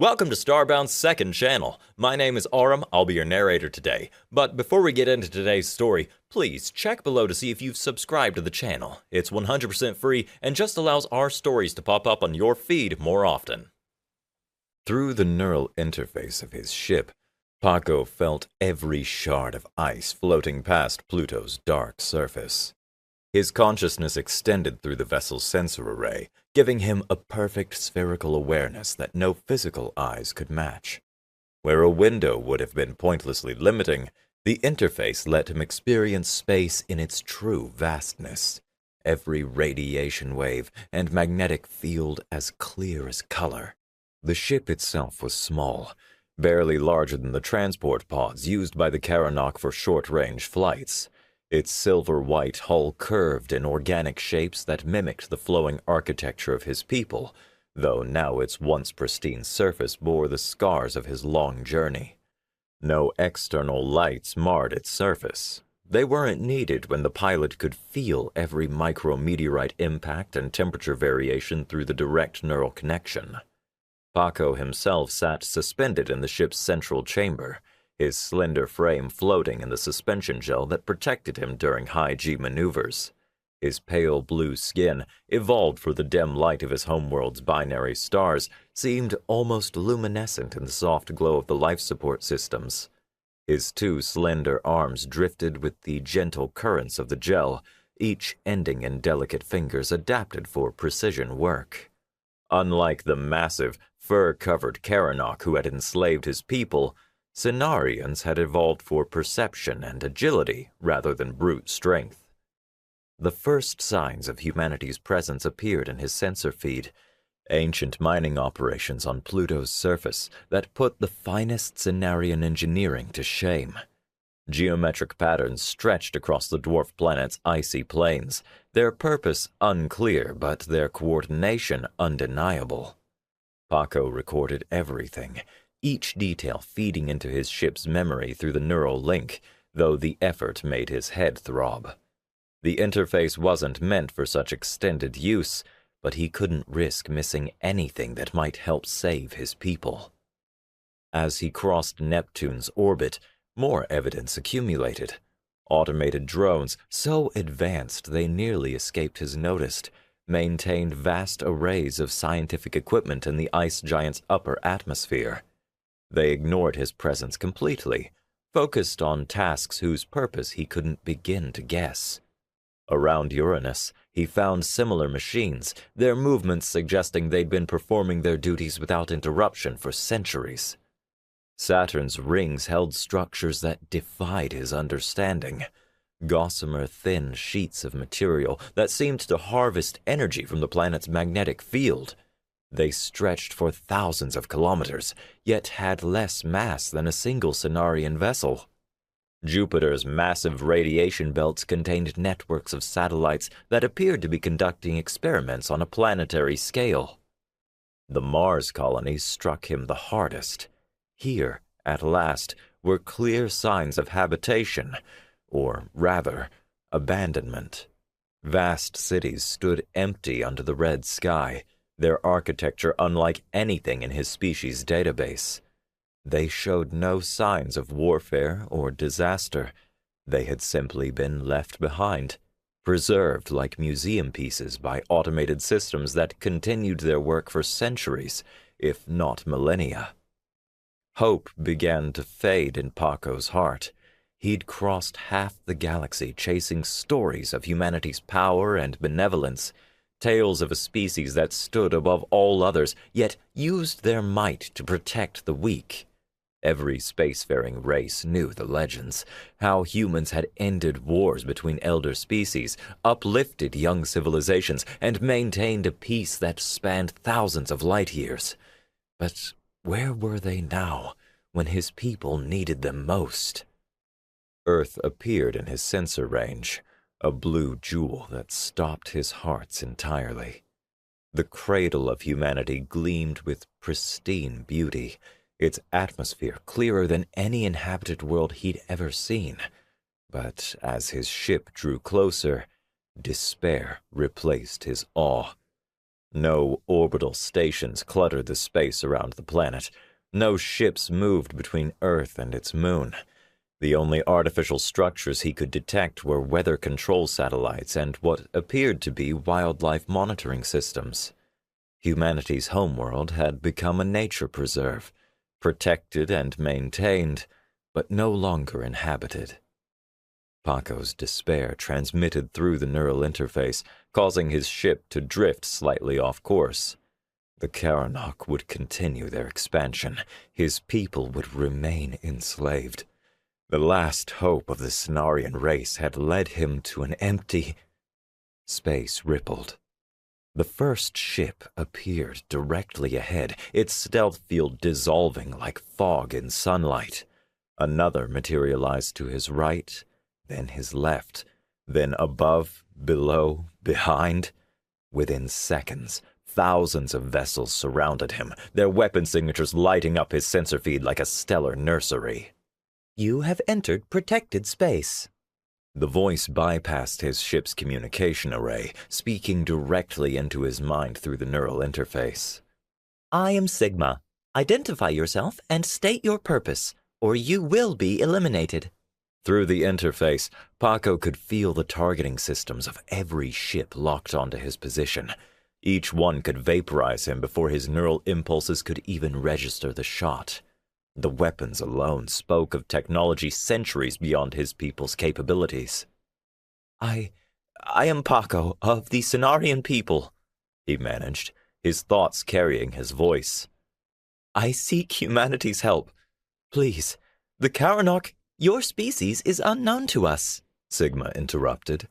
Welcome to Starbound's second channel. My name is Aurum, I'll be your narrator today. But before we get into today's story, please check below to see if you've subscribed to the channel. It's 100% free and just allows our stories to pop up on your feed more often. Through the neural interface of his ship, Paco felt every shard of ice floating past Pluto's dark surface. His consciousness extended through the vessel's sensor array, giving him a perfect spherical awareness that no physical eyes could match. Where a window would have been pointlessly limiting, the interface let him experience space in its true vastness. Every radiation wave and magnetic field as clear as color. The ship itself was small, barely larger than the transport pods used by the Karanok for short-range flights. Its silver-white hull curved in organic shapes that mimicked the flowing architecture of his people, though now its once pristine surface bore the scars of his long journey. No external lights marred its surface. They weren't needed when the pilot could feel every micrometeorite impact and temperature variation through the direct neural connection. Paco himself sat suspended in the ship's central chamber, his slender frame floating in the suspension gel that protected him during high-G maneuvers. His pale blue skin, evolved for the dim light of his homeworld's binary stars, seemed almost luminescent in the soft glow of the life support systems. His two slender arms drifted with the gentle currents of the gel, each ending in delicate fingers adapted for precision work. Unlike the massive, fur-covered Karanok who had enslaved his people, Cenarians had evolved for perception and agility rather than brute strength. The first signs of humanity's presence appeared in his sensor feed, ancient mining operations on Pluto's surface that put the finest Cenarian engineering to shame. Geometric patterns stretched across the dwarf planet's icy plains, their purpose unclear but their coordination undeniable. Paco recorded everything, each detail feeding into his ship's memory through the neural link, though the effort made his head throb. The interface wasn't meant for such extended use, but he couldn't risk missing anything that might help save his people. As he crossed Neptune's orbit, more evidence accumulated. Automated drones, so advanced they nearly escaped his notice, maintained vast arrays of scientific equipment in the ice giant's upper atmosphere. They ignored his presence completely, focused on tasks whose purpose he couldn't begin to guess. Around Uranus, he found similar machines, their movements suggesting they'd been performing their duties without interruption for centuries. Saturn's rings held structures that defied his understanding, gossamer thin sheets of material that seemed to harvest energy from the planet's magnetic field. They stretched for thousands of kilometers, yet had less mass than a single Cenarian vessel. Jupiter's massive radiation belts contained networks of satellites that appeared to be conducting experiments on a planetary scale. The Mars colonies struck him the hardest. Here, at last, were clear signs of habitation, or rather, abandonment. Vast cities stood empty under the red sky, their architecture unlike anything in his species' database. They showed no signs of warfare or disaster. They had simply been left behind, preserved like museum pieces by automated systems that continued their work for centuries, if not millennia. Hope began to fade in Paco's heart. He'd crossed half the galaxy chasing stories of humanity's power and benevolence, tales of a species that stood above all others, yet used their might to protect the weak. Every spacefaring race knew the legends, how humans had ended wars between elder species, uplifted young civilizations, and maintained a peace that spanned thousands of light years. But where were they now, when his people needed them most? Earth appeared in his sensor range, a blue jewel that stopped his hearts entirely. The cradle of humanity gleamed with pristine beauty, its atmosphere clearer than any inhabited world he'd ever seen. But as his ship drew closer, despair replaced his awe. No orbital stations cluttered the space around the planet. No ships moved between Earth and its moon. The only artificial structures he could detect were weather control satellites and what appeared to be wildlife monitoring systems. Humanity's homeworld had become a nature preserve, protected and maintained, but no longer inhabited. Paco's despair transmitted through the neural interface, causing his ship to drift slightly off course. The Karanok would continue their expansion. His people would remain enslaved. The last hope of the Cenarian race had led him to an empty... Space rippled. The first ship appeared directly ahead, its stealth field dissolving like fog in sunlight. Another materialized to his right, then his left, then above, below, behind. Within seconds, thousands of vessels surrounded him, their weapon signatures lighting up his sensor feed like a stellar nursery. You have entered protected space. The voice bypassed his ship's communication array, speaking directly into his mind through the neural interface. I am Sigma. Identify yourself and state your purpose, or you will be eliminated. Through the interface, Paco could feel the targeting systems of every ship locked onto his position. Each one could vaporize him before his neural impulses could even register the shot. The weapons alone spoke of technology centuries beyond his people's capabilities. I am Paco, of the Cenarian people, he managed, his thoughts carrying his voice. I seek humanity's help. Please, the Karanok, your species is unknown to us, Sigma interrupted.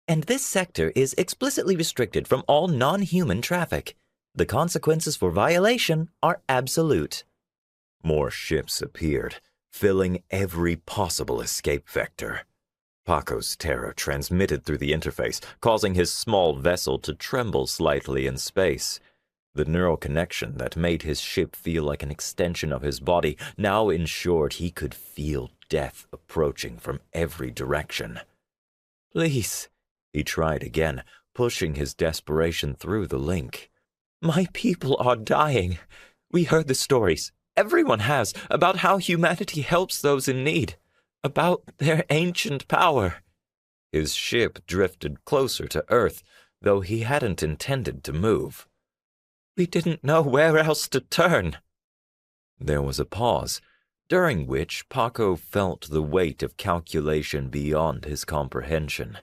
And this sector is explicitly restricted from all non-human traffic. The consequences for violation are absolute. More ships appeared, filling every possible escape vector. Paco's terror transmitted through the interface, causing his small vessel to tremble slightly in space. The neural connection that made his ship feel like an extension of his body now ensured he could feel death approaching from every direction. Please, he tried again, pushing his desperation through the link. My people are dying. We heard the stories. Everyone has, about how humanity helps those in need, about their ancient power. His ship drifted closer to Earth, though he hadn't intended to move. We didn't know where else to turn. There was a pause, during which Paco felt the weight of calculation beyond his comprehension.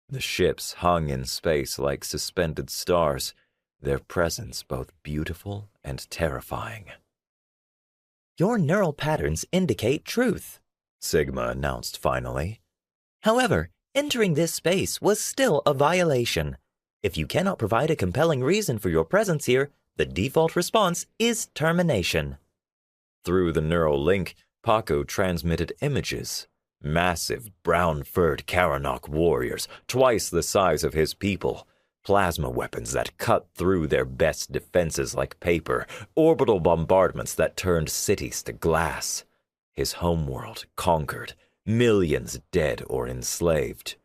The ships hung in space like suspended stars, their presence both beautiful and terrifying. Your neural patterns indicate truth, Sigma announced finally. However, entering this space was still a violation. If you cannot provide a compelling reason for your presence here, the default response is termination. Through the neural link, Paco transmitted images. Massive, brown-furred Karanok warriors, twice the size of his people. Plasma weapons that cut through their best defenses like paper, orbital bombardments that turned cities to glass. His homeworld conquered, millions dead or enslaved.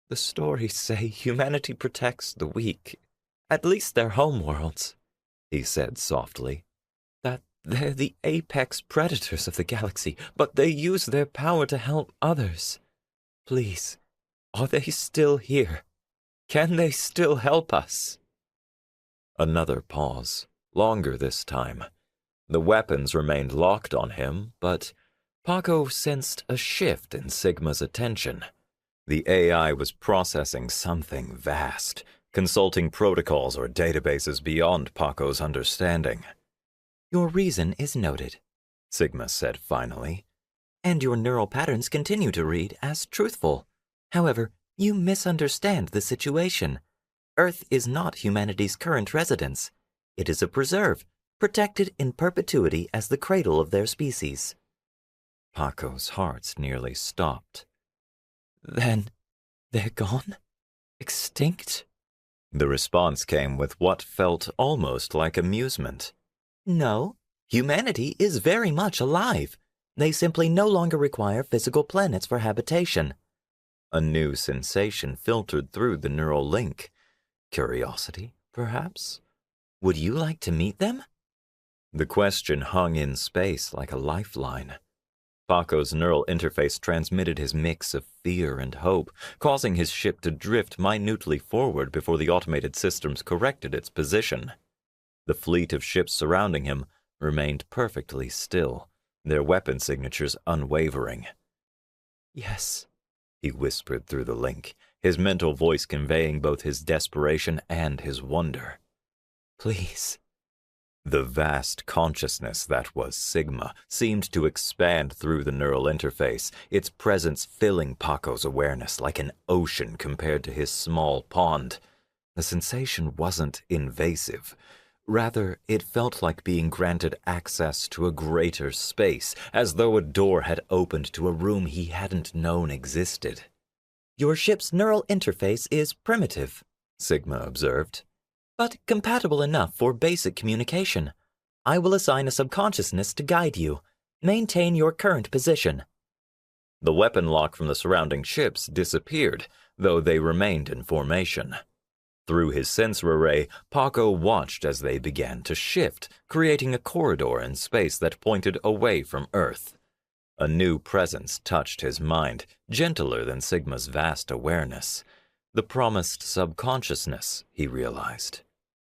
The stories say humanity protects the weak, at least their homeworlds, he said softly. That they're the apex predators of the galaxy, but they use their power to help others. Please, are they still here? Can they still help us? Another pause, longer this time. The weapons remained locked on him, but Paco sensed a shift in Sigma's attention. The AI was processing something vast, consulting protocols or databases beyond Paco's understanding. Your reason is noted, Sigma said finally. And your neural patterns continue to read as truthful. However, you misunderstand the situation. Earth is not humanity's current residence. It is a preserve, protected in perpetuity as the cradle of their species. Paco's heart nearly stopped. Then, they're gone? Extinct? The response came with what felt almost like amusement. No, humanity is very much alive. They simply no longer require physical planets for habitation. A new sensation filtered through the neural link. Curiosity, perhaps? Would you like to meet them? The question hung in space like a lifeline. Paco's neural interface transmitted his mix of fear and hope, causing his ship to drift minutely forward before the automated systems corrected its position. The fleet of ships surrounding him remained perfectly still, their weapon signatures unwavering. Yes, he whispered through the link, his mental voice conveying both his desperation and his wonder. Please. The vast consciousness that was Sigma seemed to expand through the neural interface, its presence filling Paco's awareness like an ocean compared to his small pond. The sensation wasn't invasive. Rather, it felt like being granted access to a greater space, as though a door had opened to a room he hadn't known existed. Your ship's neural interface is primitive, Sigma observed, but compatible enough for basic communication. I will assign a subconsciousness to guide you. Maintain your current position. The weapon lock from the surrounding ships disappeared, though they remained in formation. Through his sensor array, Paco watched as they began to shift, creating a corridor in space that pointed away from Earth. A new presence touched his mind, gentler than Sigma's vast awareness. The promised subconsciousness, he realized.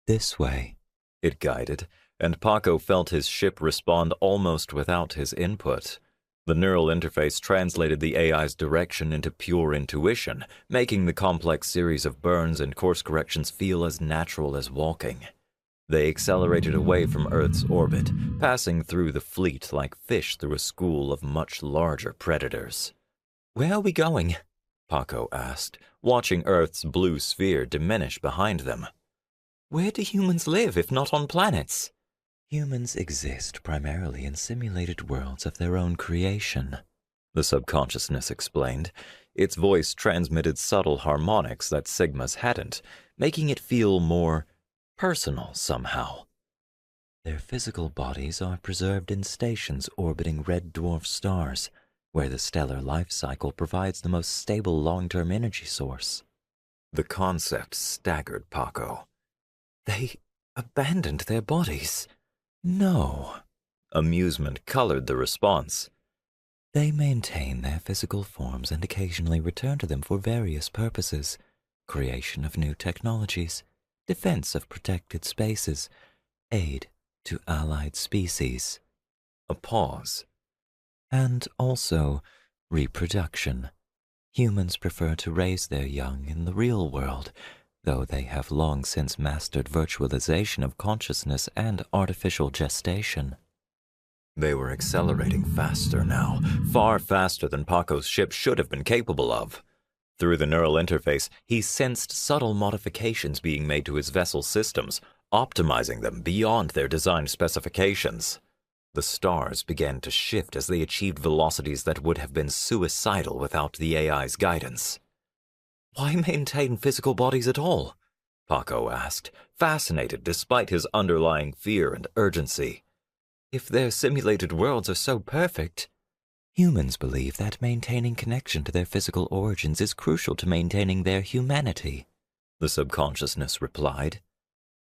This way, it guided, and Paco felt his ship respond almost without his input. The neural interface translated the AI's direction into pure intuition, making the complex series of burns and course corrections feel as natural as walking. They accelerated away from Earth's orbit, passing through the fleet like fish through a school of much larger predators. Where are we going? Paco asked, watching Earth's blue sphere diminish behind them. Where do humans live if not on planets? Humans exist primarily in simulated worlds of their own creation, the subconsciousness explained. Its voice transmitted subtle harmonics that Sigma's hadn't, making it feel more personal somehow. Their physical bodies are preserved in stations orbiting red dwarf stars, where the stellar life cycle provides the most stable long-term energy source. The concept staggered Paco. They abandoned their bodies. No. Amusement colored the response. They maintain their physical forms and occasionally return to them for various purposes. Creation of new technologies, defense of protected spaces, aid to allied species. A pause. And also reproduction. Humans prefer to raise their young in the real world, though they have long since mastered virtualization of consciousness and artificial gestation. They were accelerating faster now, far faster than Paco's ship should have been capable of. Through the neural interface, he sensed subtle modifications being made to his vessel's systems, optimizing them beyond their design specifications. The stars began to shift as they achieved velocities that would have been suicidal without the AI's guidance. Why maintain physical bodies at all? Paco asked, fascinated despite his underlying fear and urgency. If their simulated worlds are so perfect, humans believe that maintaining connection to their physical origins is crucial to maintaining their humanity, the subconsciousness replied.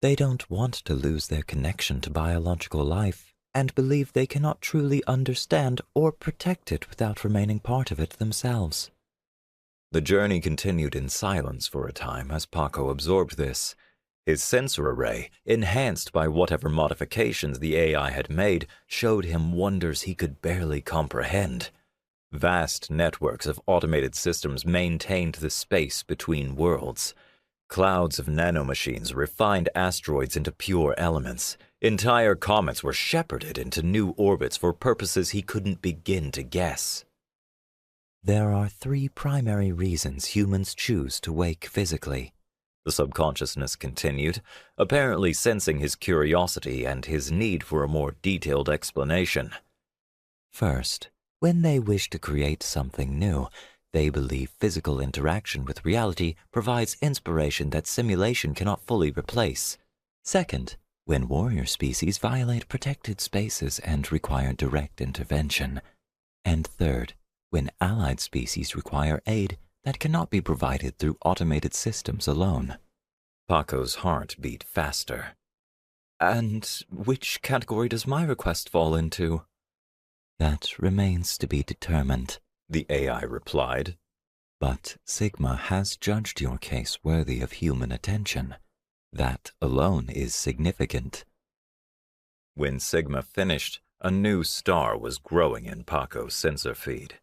They don't want to lose their connection to biological life and believe they cannot truly understand or protect it without remaining part of it themselves. The journey continued in silence for a time as Paco absorbed this. His sensor array, enhanced by whatever modifications the AI had made, showed him wonders he could barely comprehend. Vast networks of automated systems maintained the space between worlds. Clouds of nanomachines refined asteroids into pure elements. Entire comets were shepherded into new orbits for purposes he couldn't begin to guess. There are 3 primary reasons humans choose to wake physically, the subconsciousness continued, apparently sensing his curiosity and his need for a more detailed explanation. First, when they wish to create something new, they believe physical interaction with reality provides inspiration that simulation cannot fully replace. Second, when warrior species violate protected spaces and require direct intervention. And third, when allied species require aid that cannot be provided through automated systems alone. Paco's heart beat faster. And which category does my request fall into? That remains to be determined, the AI replied. But Sigma has judged your case worthy of human attention. That alone is significant. When Sigma finished, a new star was growing in Paco's sensor feed.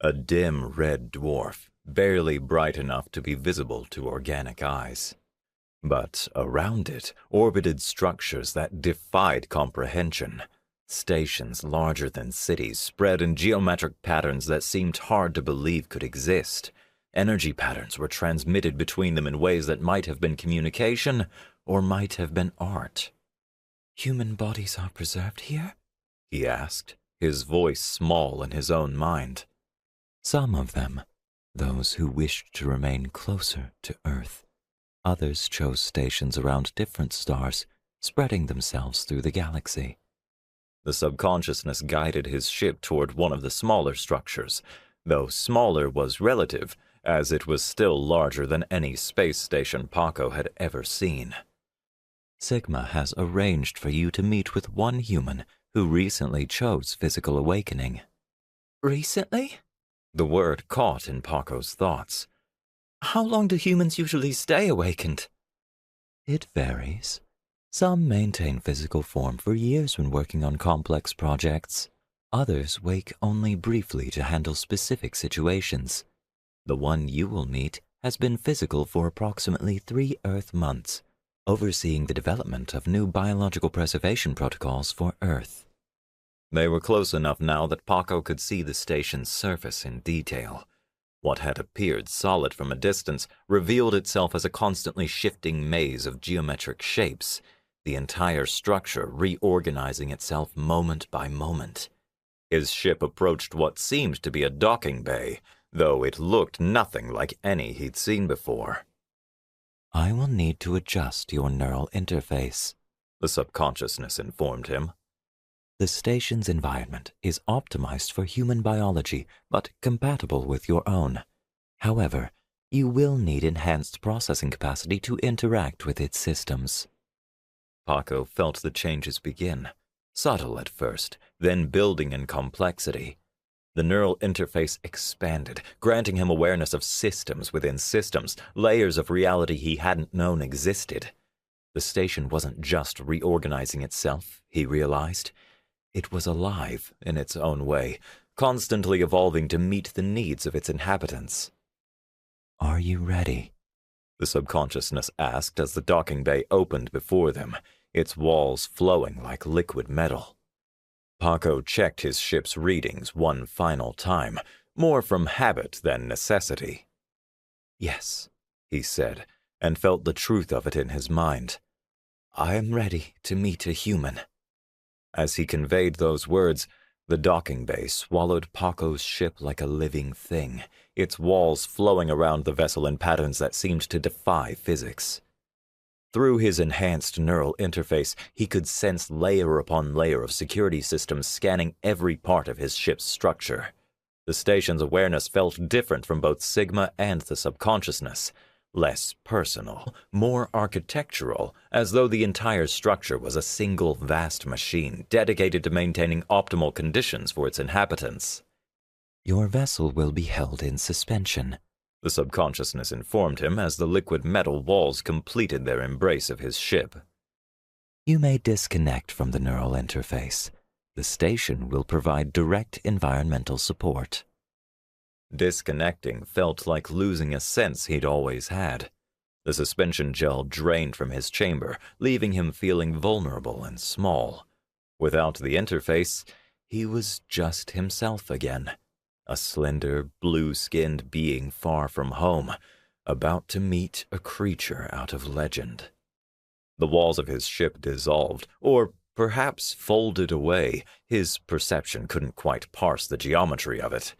A dim red dwarf, barely bright enough to be visible to organic eyes. But around it orbited structures that defied comprehension. Stations larger than cities spread in geometric patterns that seemed hard to believe could exist. Energy patterns were transmitted between them in ways that might have been communication or might have been art. "Human bodies are preserved here?" he asked, his voice small in his own mind. "Some of them, those who wished to remain closer to Earth. Others chose stations around different stars, spreading themselves through the galaxy." The subconsciousness guided his ship toward one of the smaller structures, though smaller was relative, as it was still larger than any space station Paco had ever seen. "Sigma has arranged for you to meet with one human who recently chose physical awakening." "Recently?" The word caught in Paco's thoughts. "How long do humans usually stay awakened?" "It varies. Some maintain physical form for years when working on complex projects. Others wake only briefly to handle specific situations. The one you will meet has been physical for approximately 3 Earth months, overseeing the development of new biological preservation protocols for Earth." They were close enough now that Paco could see the station's surface in detail. What had appeared solid from a distance revealed itself as a constantly shifting maze of geometric shapes, the entire structure reorganizing itself moment by moment. His ship approached what seemed to be a docking bay, though it looked nothing like any he'd seen before. "I will need to adjust your neural interface," the subconsciousness informed him. "The station's environment is optimized for human biology, but compatible with your own. However, you will need enhanced processing capacity to interact with its systems." Paco felt the changes begin, subtle at first, then building in complexity. The neural interface expanded, granting him awareness of systems within systems, layers of reality he hadn't known existed. The station wasn't just reorganizing itself, he realized. It was alive in its own way, constantly evolving to meet the needs of its inhabitants. "Are you ready?" the subconsciousness asked as the docking bay opened before them, its walls flowing like liquid metal. Paco checked his ship's readings one final time, more from habit than necessity. "Yes," he said, and felt the truth of it in his mind. "I am ready to meet a human." As he conveyed those words, the docking bay swallowed Paco's ship like a living thing, its walls flowing around the vessel in patterns that seemed to defy physics. Through his enhanced neural interface, he could sense layer upon layer of security systems scanning every part of his ship's structure. The station's awareness felt different from both Sigma and the subconsciousness, less personal, more architectural, as though the entire structure was a single vast machine dedicated to maintaining optimal conditions for its inhabitants. "Your vessel will be held in suspension," the subconsciousness informed him as the liquid metal walls completed their embrace of his ship. "You may disconnect from the neural interface. The station will provide direct environmental support." Disconnecting felt like losing a sense he'd always had. The suspension gel drained from his chamber, leaving him feeling vulnerable and small. Without the interface, he was just himself again. A slender, blue-skinned being far from home, about to meet a creature out of legend. The walls of his ship dissolved, or perhaps folded away. His perception couldn't quite parse the geometry of it.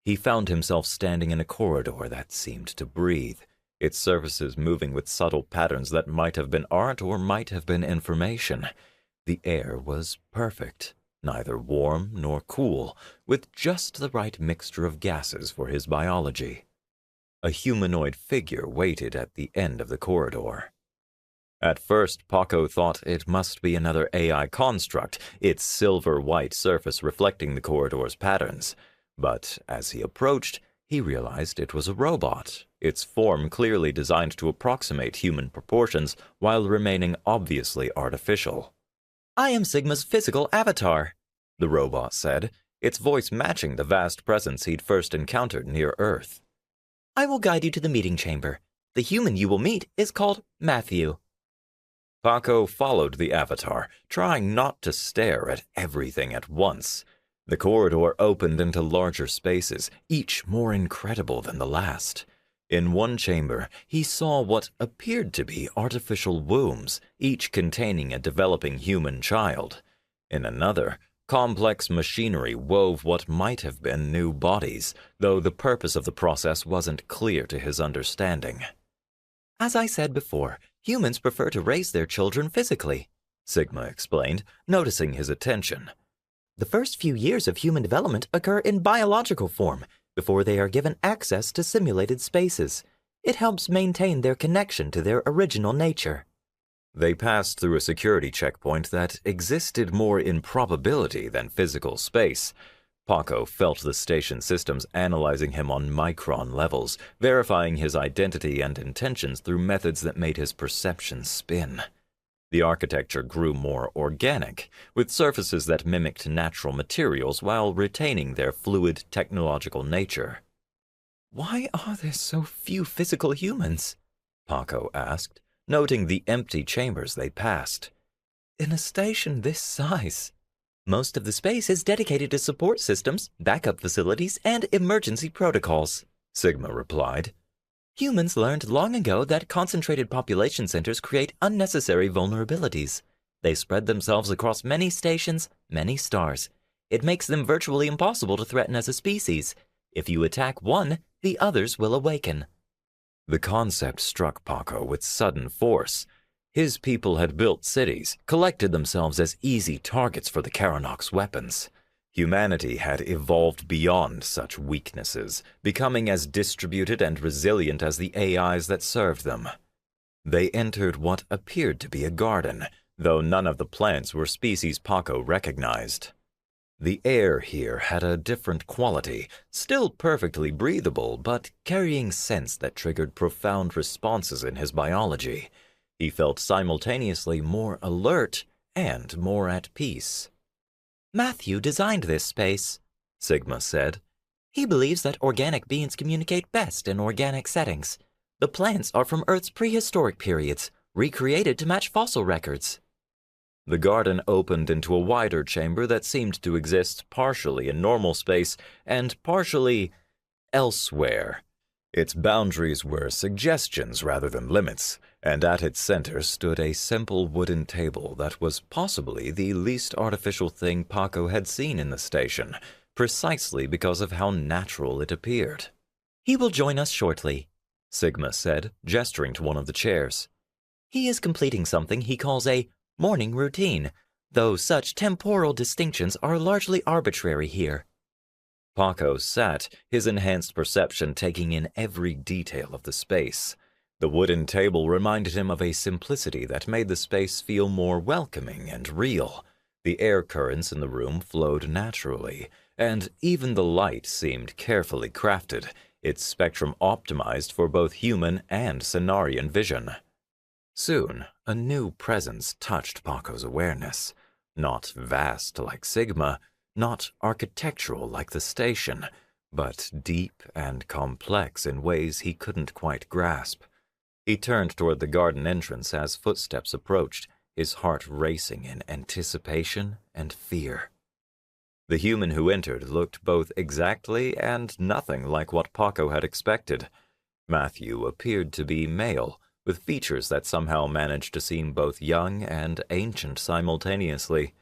He found himself standing in a corridor that seemed to breathe, its surfaces moving with subtle patterns that might have been art or might have been information. The air was perfect. Neither warm nor cool, with just the right mixture of gases for his biology. A humanoid figure waited at the end of the corridor. At first, Paco thought it must be another AI construct, its silver-white surface reflecting the corridor's patterns. But as he approached, he realized it was a robot, its form clearly designed to approximate human proportions while remaining obviously artificial. "I am Sigma's physical avatar," the robot said, its voice matching the vast presence he'd first encountered near Earth. "I will guide you to the meeting chamber. The human you will meet is called Matthew." Paco followed the avatar, trying not to stare at everything at once. The corridor opened into larger spaces, each more incredible than the last. In one chamber, he saw what appeared to be artificial wombs, each containing a developing human child. In another, complex machinery wove what might have been new bodies, though the purpose of the process wasn't clear to his understanding. "As I said before, humans prefer to raise their children physically," Sigma explained, noticing his attention. "The first few years of human development occur in biological form, before they are given access to simulated spaces. It helps maintain their connection to their original nature." They passed through a security checkpoint that existed more in probability than physical space. Paco felt the station systems analyzing him on micron levels, verifying his identity and intentions through methods that made his perception spin. The architecture grew more organic, with surfaces that mimicked natural materials while retaining their fluid technological nature. "Why are there so few physical humans?" Paco asked, noting the empty chambers they passed. "In a station this size." "Most of the space is dedicated to support systems, backup facilities, and emergency protocols," Sigma replied. "Humans learned long ago that concentrated population centers create unnecessary vulnerabilities. They spread themselves across many stations, many stars. It makes them virtually impossible to threaten as a species. If you attack one, the others will awaken." The concept struck Paco with sudden force. His people had built cities, collected themselves as easy targets for the Karanok's weapons. Humanity had evolved beyond such weaknesses, becoming as distributed and resilient as the AIs that served them. They entered what appeared to be a garden, though none of the plants were species Paco recognized. The air here had a different quality, still perfectly breathable, but carrying scents that triggered profound responses in his biology. He felt simultaneously more alert and more at peace. "Matthew designed this space," Sigma said. "He believes that organic beings communicate best in organic settings. The plants are from Earth's prehistoric periods, recreated to match fossil records." The garden opened into a wider chamber that seemed to exist partially in normal space and partially elsewhere. Its boundaries were suggestions rather than limits, and at its center stood a simple wooden table that was possibly the least artificial thing Paco had seen in the station, precisely because of how natural it appeared. "He will join us shortly," Sigma said, gesturing to one of the chairs. "He is completing something he calls a morning routine, though such temporal distinctions are largely arbitrary here." Paco sat, his enhanced perception taking in every detail of the space. The wooden table reminded him of a simplicity that made the space feel more welcoming and real. The air currents in the room flowed naturally, and even the light seemed carefully crafted, its spectrum optimized for both human and Cenarian vision. Soon, a new presence touched Paco's awareness. Not vast like Sigma, not architectural like the station, but deep and complex in ways he couldn't quite grasp. He turned toward the garden entrance as footsteps approached, his heart racing in anticipation and fear. The human who entered looked both exactly and nothing like what Paco had expected. Matthew appeared to be male, with features that somehow managed to seem both young and ancient simultaneously.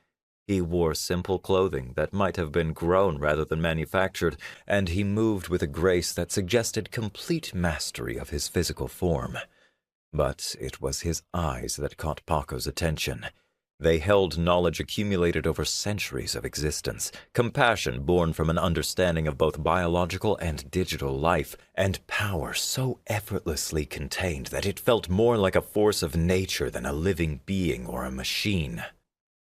He wore simple clothing that might have been grown rather than manufactured, and he moved with a grace that suggested complete mastery of his physical form. But it was his eyes that caught Paco's attention. They held knowledge accumulated over centuries of existence, compassion born from an understanding of both biological and digital life, and power so effortlessly contained that it felt more like a force of nature than a living being or a machine.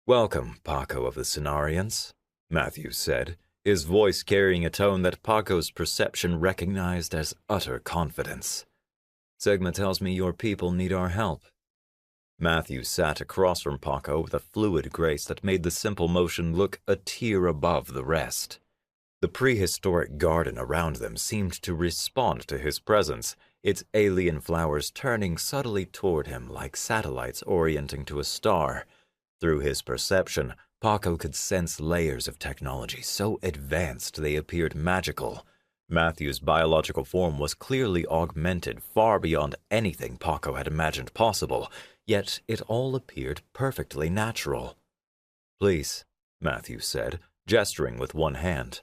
"Welcome, Paco of the Cenarians," Matthew said, his voice carrying a tone that Paco's perception recognized as utter confidence. "Sigma tells me your people need our help." Matthew sat across from Paco with a fluid grace that made the simple motion look a tier above the rest. The prehistoric garden around them seemed to respond to his presence, its alien flowers turning subtly toward him like satellites orienting to a star. Through his perception, Paco could sense layers of technology so advanced they appeared magical. Matthew's biological form was clearly augmented far beyond anything Paco had imagined possible, yet it all appeared perfectly natural. "Please," Matthew said, gesturing with one hand.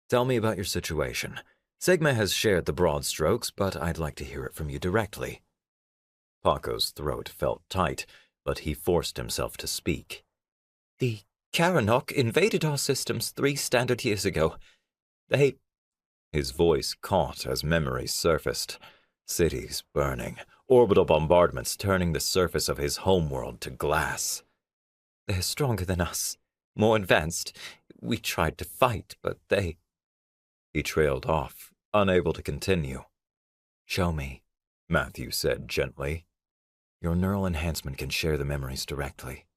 "Tell me about your situation. Sigma has shared the broad strokes, but I'd like to hear it from you directly." Paco's throat felt tight, but he forced himself to speak. "The Karanok invaded our systems 3 standard years ago. They—" His voice caught as memories surfaced. Cities burning, orbital bombardments turning the surface of his homeworld to glass. "They're stronger than us, more advanced. We tried to fight, but they—" He trailed off, unable to continue. "Show me," Matthew said gently. "Your neural enhancement can share the memories directly."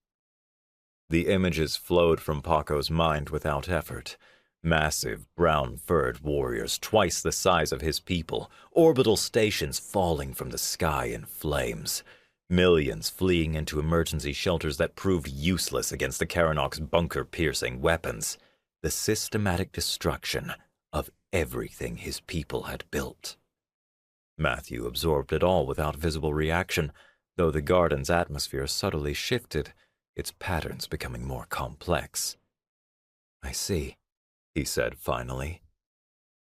The images flowed from Paco's mind without effort. Massive, brown-furred warriors twice the size of his people, orbital stations falling from the sky in flames, millions fleeing into emergency shelters that proved useless against the Karanok's bunker-piercing weapons, the systematic destruction of everything his people had built. Matthew absorbed it all without visible reaction, though the garden's atmosphere subtly shifted, its patterns becoming more complex. "I see," he said finally.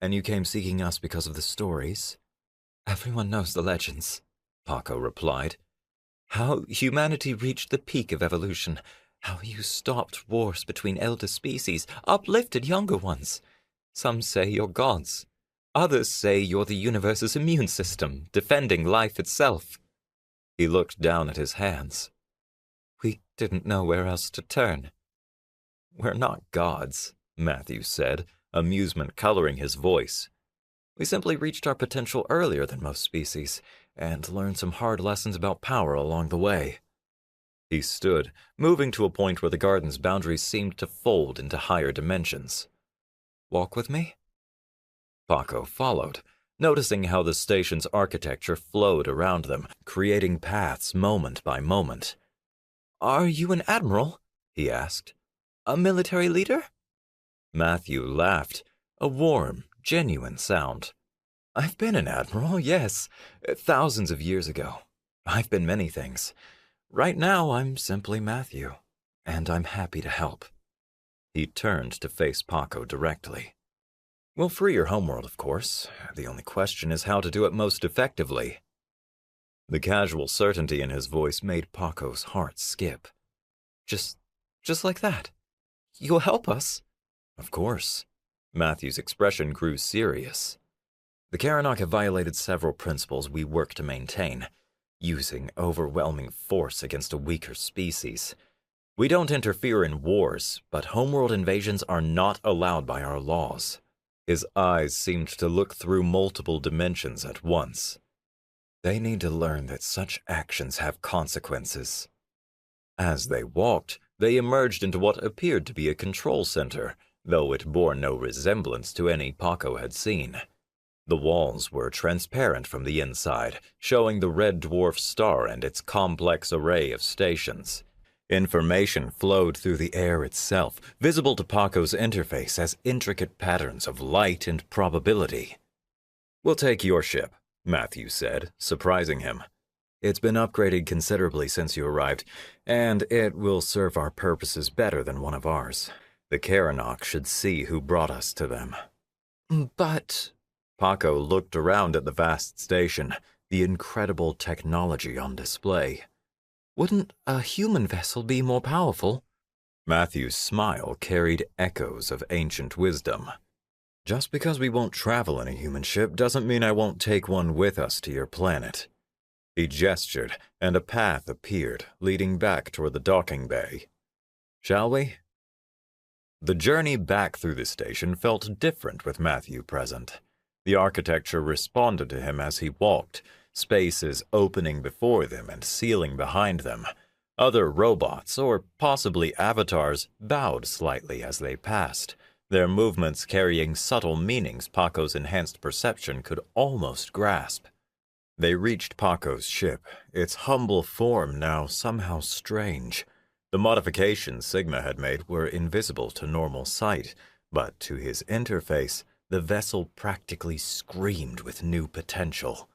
"And you came seeking us because of the stories?" "Everyone knows the legends," Paco replied. "How humanity reached the peak of evolution, how you stopped wars between elder species, uplifted younger ones. Some say you're gods. Others say you're the universe's immune system, defending life itself." He looked down at his hands. "We didn't know where else to turn." "We're not gods," Matthew said, amusement coloring his voice. "We simply reached our potential earlier than most species, and learned some hard lessons about power along the way." He stood, moving to a point where the garden's boundaries seemed to fold into higher dimensions. "Walk with me?" Paco followed, noticing how the station's architecture flowed around them, creating paths moment by moment. "Are you an admiral?" he asked. "A military leader?" Matthew laughed, a warm, genuine sound. "I've been an admiral, yes, thousands of years ago. I've been many things. Right now, I'm simply Matthew, and I'm happy to help." He turned to face Paco directly. "We'll free your homeworld, of course. The only question is how to do it most effectively." The casual certainty in his voice made Paco's heart skip. Just like that? You'll help us?" "Of course." Matthew's expression grew serious. "The Karanok have violated several principles we work to maintain, using overwhelming force against a weaker species. We don't interfere in wars, but homeworld invasions are not allowed by our laws." His eyes seemed to look through multiple dimensions at once. "They need to learn that such actions have consequences." As they walked, they emerged into what appeared to be a control center, though it bore no resemblance to any Paco had seen. The walls were transparent from the inside, showing the red dwarf star and its complex array of stations. Information flowed through the air itself, visible to Paco's interface as intricate patterns of light and probability. "We'll take your ship," Matthew said, surprising him. "It's been upgraded considerably since you arrived, and it will serve our purposes better than one of ours. The Karanok should see who brought us to them." "But—" Paco looked around at the vast station, the incredible technology on display. Wouldn't a human vessel be more powerful? Matthew's smile carried echoes of ancient wisdom. Just because we won't travel in a human ship doesn't mean I won't take one with us to your planet. He gestured, and a path appeared, leading back toward the docking bay. Shall we? The journey back through the station felt different with Matthew present. The architecture responded to him as he walked, spaces opening before them and sealing behind them. Other robots, or possibly avatars, bowed slightly as they passed, their movements carrying subtle meanings Paco's enhanced perception could almost grasp. They reached Paco's ship, its humble form now somehow strange. The modifications Sigma had made were invisible to normal sight, but to his interface, the vessel practically screamed with new potential.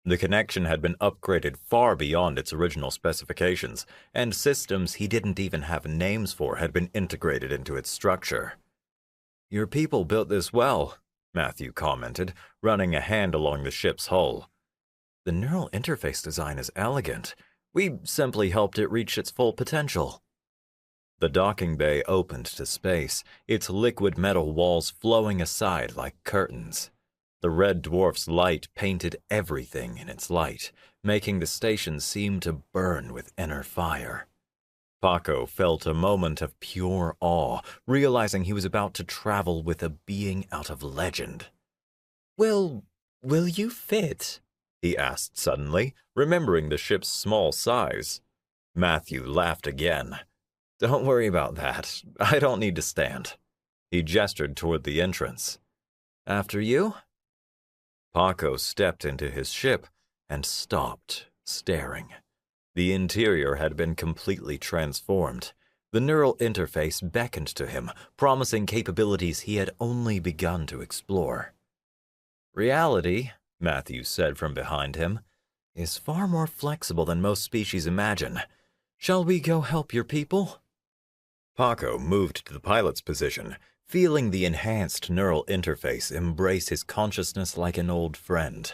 The connection had been upgraded far beyond its original specifications, and systems he didn't even have names for had been integrated into its structure. "Your people built this well," Matthew commented, running a hand along the ship's hull. "The neural interface design is elegant. We simply helped it reach its full potential." The docking bay opened to space, its liquid metal walls flowing aside like curtains. The red dwarf's light painted everything in its light, making the station seem to burn with inner fire. Paco felt a moment of pure awe, realizing he was about to travel with a being out of legend. "Will you fit?" he asked suddenly, remembering the ship's small size. Matthew laughed again. "Don't worry about that. I don't need to stand." He gestured toward the entrance. "After you?" Paco stepped into his ship and stopped, staring. The interior had been completely transformed. The neural interface beckoned to him, promising capabilities he had only begun to explore. "Reality," Matthew said from behind him, "is far more flexible than most species imagine. Shall we go help your people?" Paco moved to the pilot's position, feeling the enhanced neural interface embrace his consciousness like an old friend.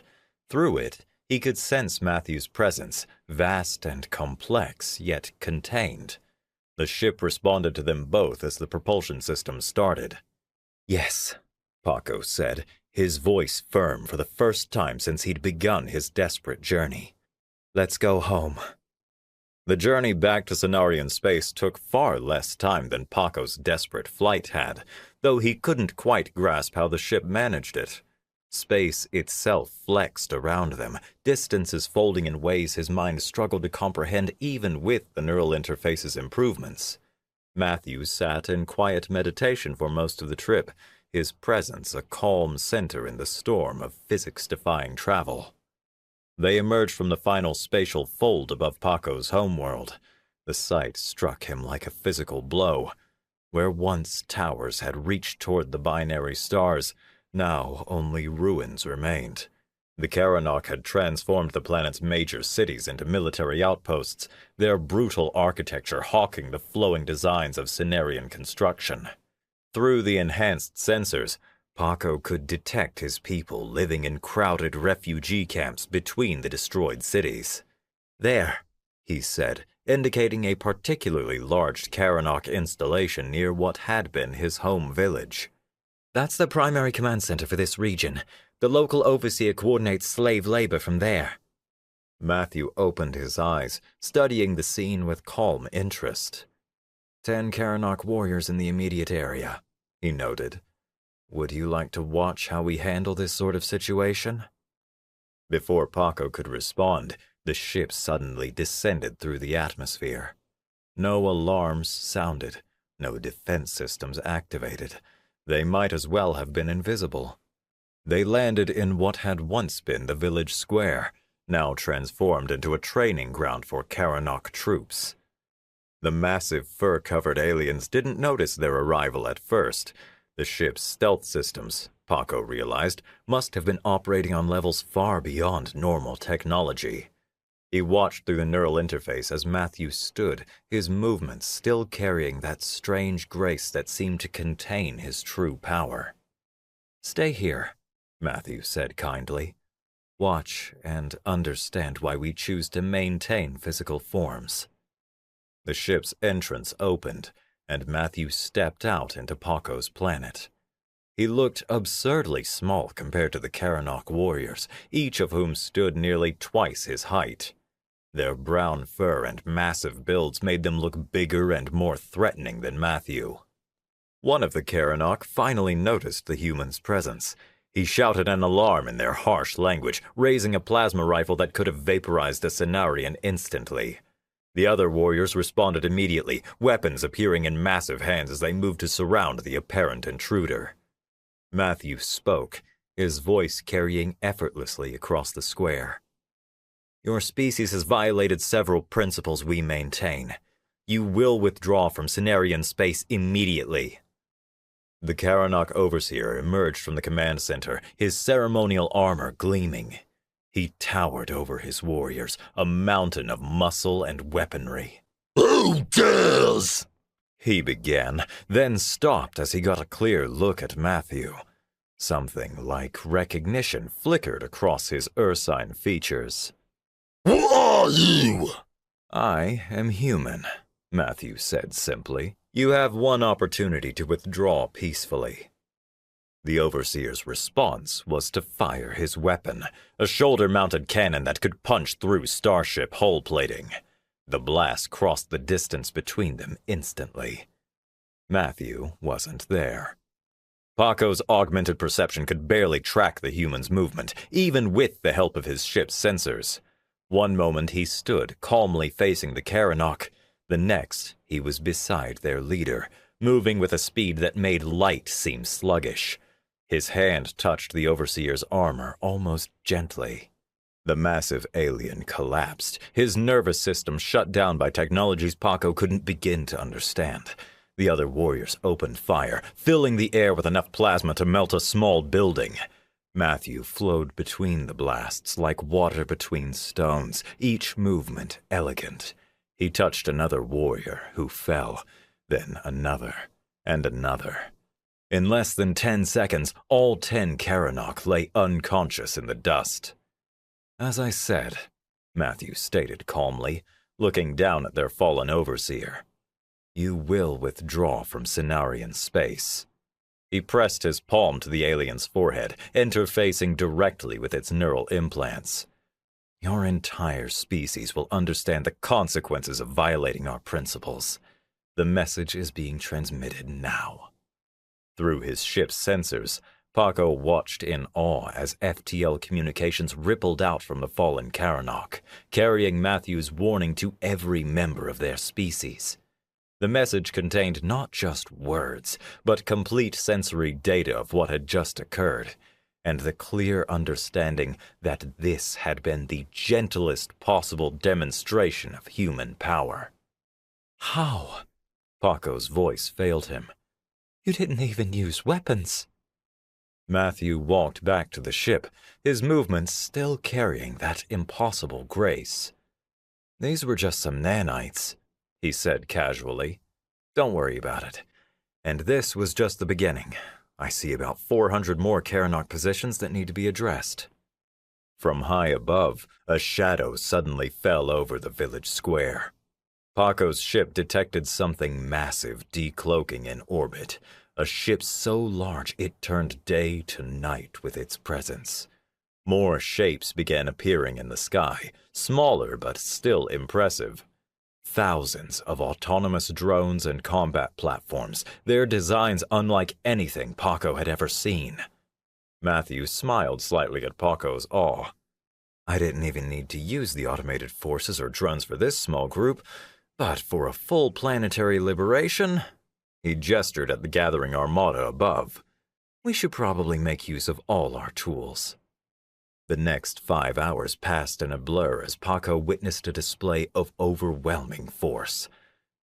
Through it, he could sense Matthew's presence, vast and complex, yet contained. The ship responded to them both as the propulsion system started. "Yes," Paco said, his voice firm for the first time since he'd begun his desperate journey. "Let's go home." The journey back to Cenarian space took far less time than Paco's desperate flight had, though he couldn't quite grasp how the ship managed it. Space itself flexed around them, distances folding in ways his mind struggled to comprehend even with the neural interface's improvements. Matthew sat in quiet meditation for most of the trip, his presence a calm center in the storm of physics-defying travel. They emerged from the final spatial fold above Paco's homeworld. The sight struck him like a physical blow. Where once towers had reached toward the binary stars, now only ruins remained. The Karanok had transformed the planet's major cities into military outposts, their brutal architecture hawking the flowing designs of Cenarian construction. Through the enhanced sensors, Paco could detect his people living in crowded refugee camps between the destroyed cities. "There," he said, indicating a particularly large Karanok installation near what had been his home village. "That's the primary command center for this region. The local overseer coordinates slave labor from there." Matthew opened his eyes, studying the scene with calm interest. 10 Karanok warriors in the immediate area, he noted. "Would you like to watch how we handle this sort of situation?" Before Paco could respond, the ship suddenly descended through the atmosphere. No alarms sounded, no defense systems activated. They might as well have been invisible. They landed in what had once been the village square, now transformed into a training ground for Karanok troops. The massive fur-covered aliens didn't notice their arrival at first. The ship's stealth systems, Paco realized, must have been operating on levels far beyond normal technology. He watched through the neural interface as Matthew stood, his movements still carrying that strange grace that seemed to contain his true power. "Stay here," Matthew said kindly. Watch and understand why we choose to maintain physical forms. The ship's entrance opened, and Matthew stepped out into Paco's planet. He looked absurdly small compared to the Karanok warriors, each of whom stood nearly twice his height. Their brown fur and massive builds made them look bigger and more threatening than Matthew. One of the Karanok finally noticed the human's presence. He shouted an alarm in their harsh language, raising a plasma rifle that could have vaporized a Cenarian instantly. The other warriors responded immediately, weapons appearing in massive hands as they moved to surround the apparent intruder. Matthew spoke, his voice carrying effortlessly across the square. Your species has violated several principles we maintain. You will withdraw from Cenarian space immediately. The Karanok overseer emerged from the command center, his ceremonial armor gleaming. He towered over his warriors, a mountain of muscle and weaponry. Who dares? He began, then stopped as he got a clear look at Matthew. Something like recognition flickered across his ursine features. Who are you? I am human, Matthew said simply. You have one opportunity to withdraw peacefully. The overseer's response was to fire his weapon, a shoulder-mounted cannon that could punch through starship hull plating. The blast crossed the distance between them instantly. Matthew wasn't there. Paco's augmented perception could barely track the human's movement, even with the help of his ship's sensors. One moment he stood calmly facing the Karanok. The next, he was beside their leader, moving with a speed that made light seem sluggish. His hand touched the overseer's armor almost gently. The massive alien collapsed, his nervous system shut down by technologies Paco couldn't begin to understand. The other warriors opened fire, filling the air with enough plasma to melt a small building. Matthew flowed between the blasts like water between stones, each movement elegant. He touched another warrior who fell, then another, and another. In less than 10 seconds, all 10 Karanok lay unconscious in the dust. As I said, Matthew stated calmly, looking down at their fallen overseer, you will withdraw from Cenarian space. He pressed his palm to the alien's forehead, interfacing directly with its neural implants. Your entire species will understand the consequences of violating our principles. The message is being transmitted now. Through his ship's sensors, Paco watched in awe as FTL communications rippled out from the fallen Karanok, carrying Matthew's warning to every member of their species. The message contained not just words, but complete sensory data of what had just occurred, and the clear understanding that this had been the gentlest possible demonstration of human power. How? Paco's voice failed him. You didn't even use weapons. Matthew walked back to the ship, his movements still carrying that impossible grace. These were just some nanites, he said casually. Don't worry about it. And this was just the beginning. I see about 400 more Karanok positions that need to be addressed. From high above, a shadow suddenly fell over the village square. Paco's ship detected something massive decloaking in orbit, a ship so large it turned day to night with its presence. More shapes began appearing in the sky, smaller but still impressive. Thousands of autonomous drones and combat platforms, their designs unlike anything Paco had ever seen. Matthew smiled slightly at Paco's awe. I didn't even need to use the automated forces or drones for this small group, but for a full planetary liberation, he gestured at the gathering armada above. We should probably make use of all our tools. The next 5 hours passed in a blur as Paco witnessed a display of overwhelming force.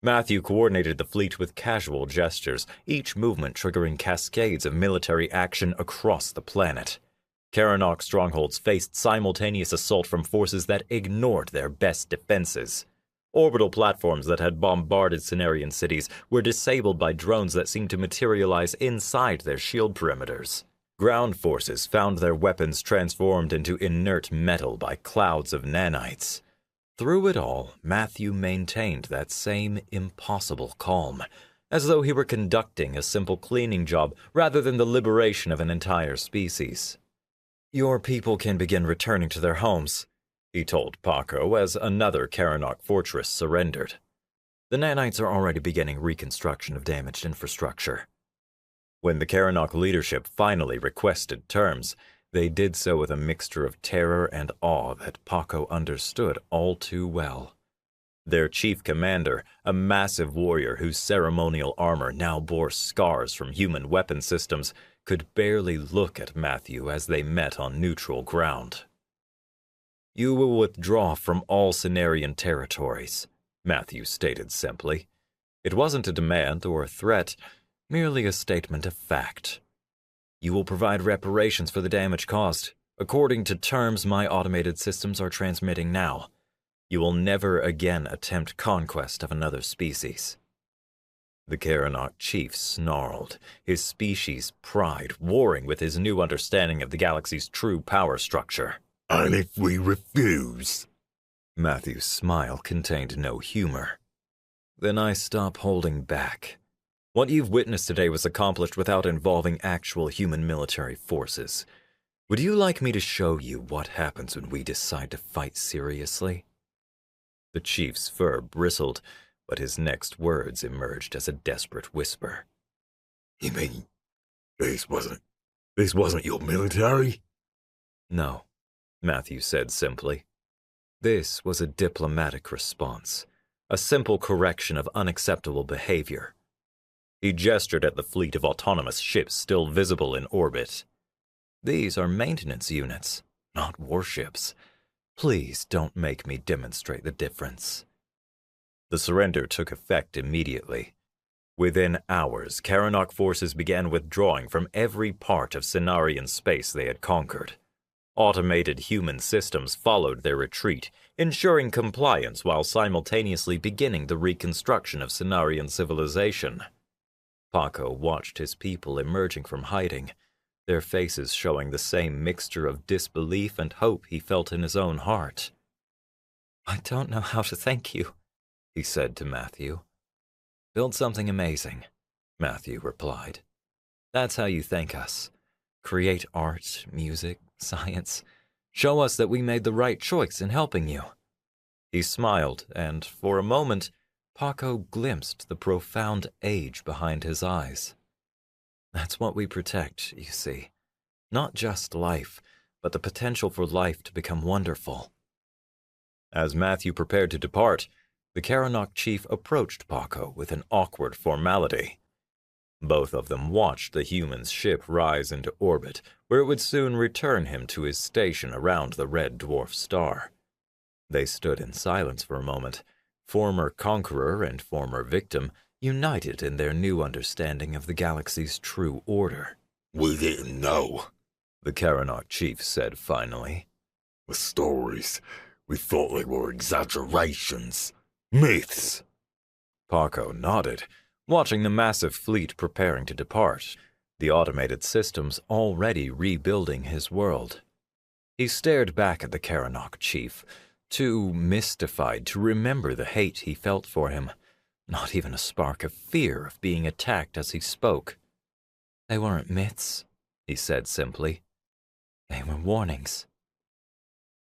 Matthew coordinated the fleet with casual gestures, each movement triggering cascades of military action across the planet. Karanok strongholds faced simultaneous assault from forces that ignored their best defenses. Orbital platforms that had bombarded Cenarian cities were disabled by drones that seemed to materialize inside their shield perimeters. Ground forces found their weapons transformed into inert metal by clouds of nanites. Through it all, Matthew maintained that same impossible calm, as though he were conducting a simple cleaning job rather than the liberation of an entire species. "Your people can begin returning to their homes," he told Paco as another Karanok fortress surrendered. "The nanites are already beginning reconstruction of damaged infrastructure." When the Karanok leadership finally requested terms, they did so with a mixture of terror and awe that Paco understood all too well. Their chief commander, a massive warrior whose ceremonial armor now bore scars from human weapon systems, could barely look at Matthew as they met on neutral ground. "You will withdraw from all Cenarian territories," Matthew stated simply. It wasn't a demand or a threat, merely a statement of fact. "You will provide reparations for the damage caused, according to terms my automated systems are transmitting now. You will never again attempt conquest of another species." The Karanok chief snarled, his species' pride warring with his new understanding of the galaxy's true power structure. And if we refuse? Matthew's smile contained no humor. "Then I stop holding back. What you've witnessed today was accomplished without involving actual human military forces. Would you like me to show you what happens when we decide to fight seriously?" The chief's fur bristled, but his next words emerged as a desperate whisper. You mean this wasn't your military? "No," Matthew said simply. "This was a diplomatic response, a simple correction of unacceptable behavior." He gestured at the fleet of autonomous ships still visible in orbit. "These are maintenance units, not warships. Please don't make me demonstrate the difference." The surrender took effect immediately. Within hours, Karanok forces began withdrawing from every part of Cenarian space they had conquered. Automated human systems followed their retreat, ensuring compliance while simultaneously beginning the reconstruction of Cenarian civilization. Paco watched his people emerging from hiding, their faces showing the same mixture of disbelief and hope he felt in his own heart. "I don't know how to thank you," he said to Matthew. "Build something amazing," Matthew replied. "That's how you thank us. Create art, music, science. Show us that we made the right choice in helping you." He smiled, and for a moment, Paco glimpsed the profound age behind his eyes. "That's what we protect, you see. Not just life, but the potential for life to become wonderful." As Matthew prepared to depart, the Karanok chief approached Paco with an awkward formality. Both of them watched the human's ship rise into orbit, where it would soon return him to his station around the red dwarf star. They stood in silence for a moment, former conqueror and former victim united in their new understanding of the galaxy's true order. We didn't know, The Karanok chief said finally. the stories. We thought they were exaggerations, myths. Paco nodded, watching the massive fleet preparing to depart, the automated systems already rebuilding his world. He stared back at the Karanok chief, too mystified to remember the hate he felt for him, not even a spark of fear of being attacked as he spoke. "They weren't myths," he said simply. "They were warnings.